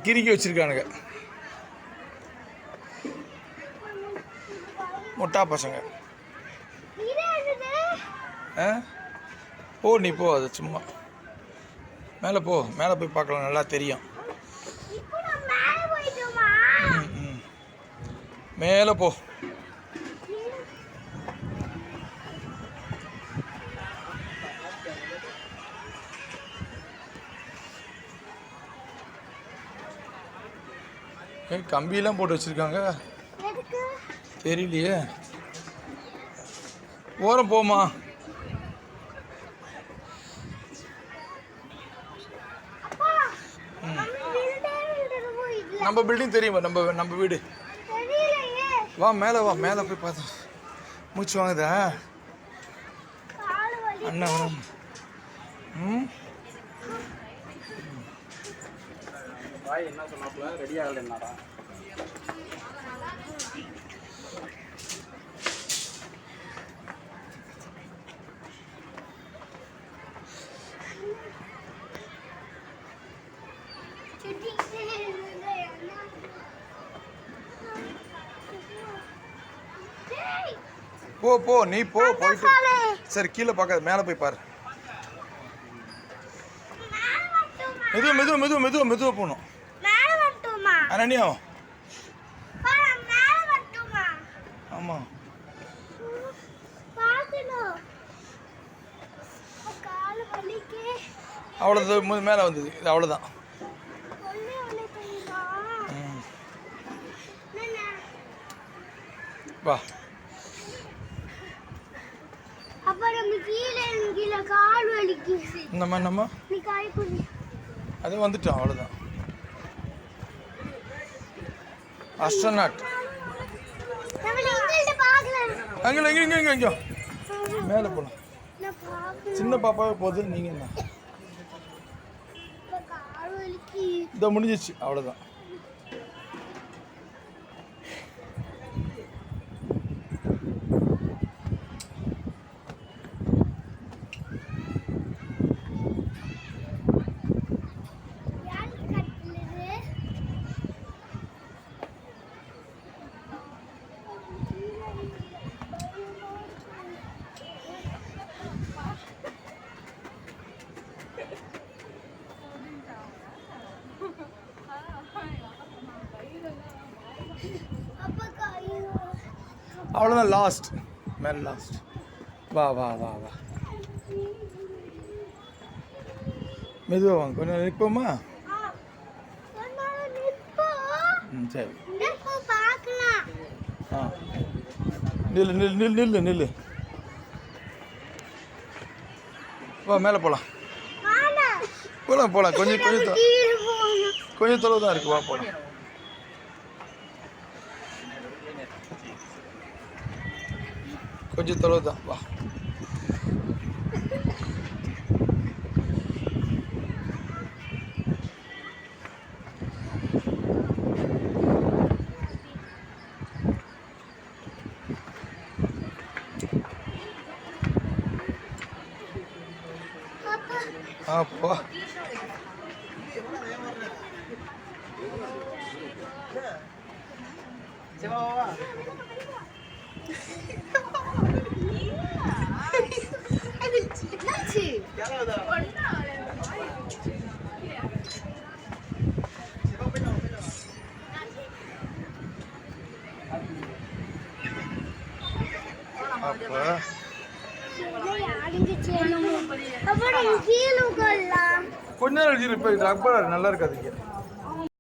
கிறுக்கி வச்சுருக்கானுங்க முட்டா பசங்க. போ நீ போ, அது சும்மா மேலே போ, மேலே போய் பார்க்கலாம், நல்லா தெரியும். மேலே போ. கம்பியெல்லாம் போட்டு வச்சுருக்காங்க, தெரியலையே. ஓரம் போமா. நம்ம பில்டிங் தெரியுமா, நம்ம வீடு. வா மேலே வா, மேலே போய் பார்த்தா மூச்சு வாங்குதா அண்ணா? என்ன சொன்னாப்ல, ரெடி ஆகலன்னாரா? போ போ நீ போ, போயிட்டு சரி கீழே பார்க்காத, மேலே போய் பாரு. மெதுவாக போகணும். அனன்யா ஆமாம், அவ்வளோதான் மேலே வந்தது, இது அவ்வளோதான். வா. நம்ம அது வந்துட்டோம், அவ்வளோதான். அஸ்ட்ரோநாட் அங்கே மேலே போகலாம். சின்ன பாப்பாவே போகுது, நீங்கள் என்ன இதை முடிஞ்சிச்சு, அவ்வளோதான். அவ்வளோதான், லாஸ்ட் மேலே லாஸ்ட். வா வா வா வா, மெதுவாக வாங்க, கொஞ்சம் நிற்போமா? சரி. நில்லு. வா மேலே போகலாம். கொஞ்சம் தொலைவு தான் இருக்கு, வா போகலாம். கொஞ்சம் தொலைவு தான், வா. அப்பா கொஞ்ச நேரம் நல்லா இருக்காது.